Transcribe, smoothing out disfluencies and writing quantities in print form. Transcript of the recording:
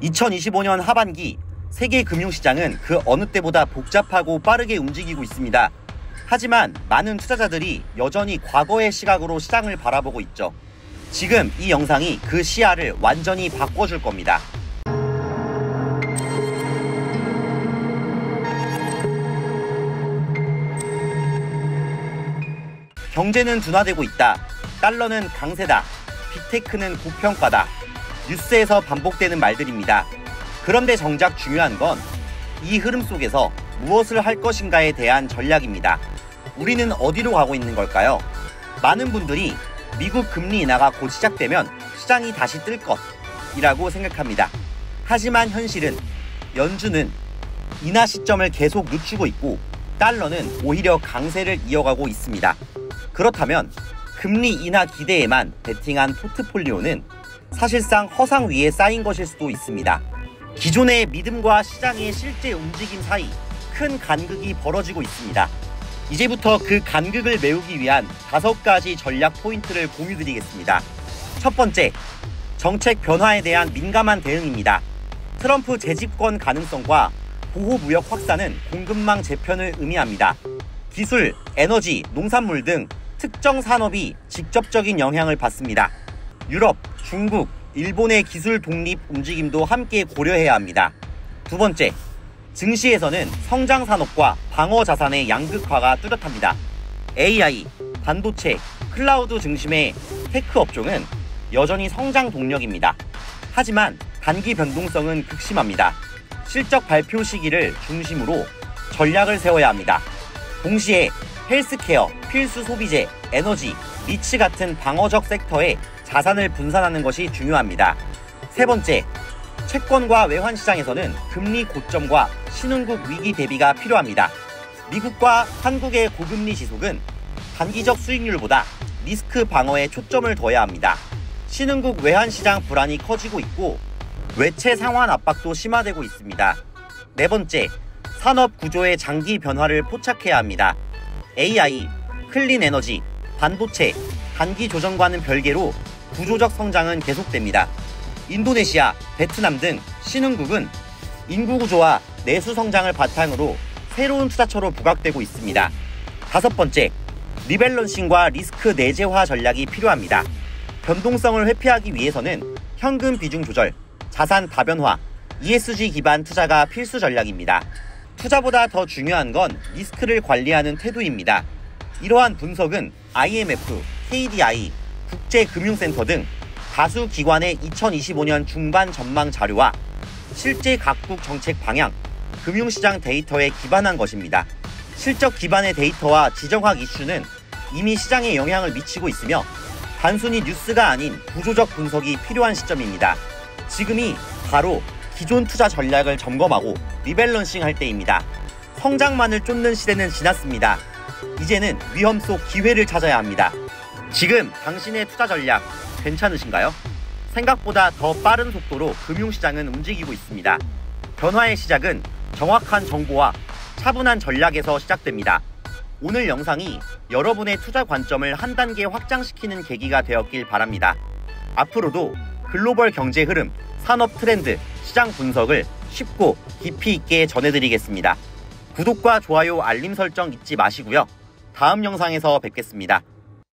2025년 하반기 세계 금융시장은 그 어느 때보다 복잡하고 빠르게 움직이고 있습니다. 하지만 많은 투자자들이 여전히 과거의 시각으로 시장을 바라보고 있죠. 지금 이 영상이 그 시야를 완전히 바꿔줄 겁니다. 경제는 둔화되고 있다. 달러는 강세다. 빅테크는 고평가다. 뉴스에서 반복되는 말들입니다. 그런데 정작 중요한 건 이 흐름 속에서 무엇을 할 것인가에 대한 전략입니다. 우리는 어디로 가고 있는 걸까요? 많은 분들이 미국 금리 인하가 곧 시작되면 시장이 다시 뜰 것이라고 생각합니다. 하지만 현실은 연준은 인하 시점을 계속 늦추고 있고 달러는 오히려 강세를 이어가고 있습니다. 그렇다면 금리 인하 기대에만 베팅한 포트폴리오는 사실상 허상 위에 쌓인 것일 수도 있습니다. 기존의 믿음과 시장의 실제 움직임 사이 큰 간극이 벌어지고 있습니다. 이제부터 그 간극을 메우기 위한 5가지 전략 포인트를 공유드리겠습니다. 첫 번째, 정책 변화에 대한 민감한 대응입니다. 트럼프 재집권 가능성과 보호무역 확산은 공급망 재편을 의미합니다. 기술, 에너지, 농산물 등 특정 산업이 직접적인 영향을 받습니다. 유럽, 중국, 일본의 기술 독립 움직임도 함께 고려해야 합니다. 두 번째, 증시에서는 성장 산업과 방어 자산의 양극화가 뚜렷합니다. AI, 반도체, 클라우드 중심의 테크 업종은 여전히 성장 동력입니다. 하지만 단기 변동성은 극심합니다. 실적 발표 시기를 중심으로 전략을 세워야 합니다. 동시에 헬스케어, 필수 소비재, 에너지, 리츠 같은 방어적 섹터에 자산을 분산하는 것이 중요합니다. 세 번째, 채권과 외환 시장에서는 금리 고점과 신흥국 위기 대비가 필요합니다. 미국과 한국의 고금리 지속은 단기적 수익률보다 리스크 방어에 초점을 둬야 합니다. 신흥국 외환 시장 불안이 커지고 있고 외채 상환 압박도 심화되고 있습니다. 네 번째, 산업 구조의 장기 변화를 포착해야 합니다. AI, 클린 에너지, 반도체, 단기 조정과는 별개로 구조적 성장은 계속됩니다. 인도네시아, 베트남 등 신흥국은 인구 구조와 내수 성장을 바탕으로 새로운 투자처로 부각되고 있습니다. 다섯 번째, 리밸런싱과 리스크 내재화 전략이 필요합니다. 변동성을 회피하기 위해서는 현금 비중 조절, 자산 다변화, ESG 기반 투자가 필수 전략입니다. 투자보다 더 중요한 건 리스크를 관리하는 태도입니다. 이러한 분석은 IMF, KDI, 국제금융센터 등 다수 기관의 2025년 중반 전망 자료와 실제 각국 정책 방향, 금융시장 데이터에 기반한 것입니다. 실적 기반의 데이터와 지정학 이슈는 이미 시장에 영향을 미치고 있으며 단순히 뉴스가 아닌 구조적 분석이 필요한 시점입니다. 지금이 바로 기존 투자 전략을 점검하고 리밸런싱 할 때입니다. 성장만을 쫓는 시대는 지났습니다. 이제는 위험 속 기회를 찾아야 합니다. 지금 당신의 투자 전략 괜찮으신가요? 생각보다 더 빠른 속도로 금융시장은 움직이고 있습니다. 변화의 시작은 정확한 정보와 차분한 전략에서 시작됩니다. 오늘 영상이 여러분의 투자 관점을 한 단계 확장시키는 계기가 되었길 바랍니다. 앞으로도 글로벌 경제 흐름, 산업 트렌드, 시장 분석을 쉽고 깊이 있게 전해드리겠습니다. 구독과 좋아요, 알림 설정 잊지 마시고요. 다음 영상에서 뵙겠습니다.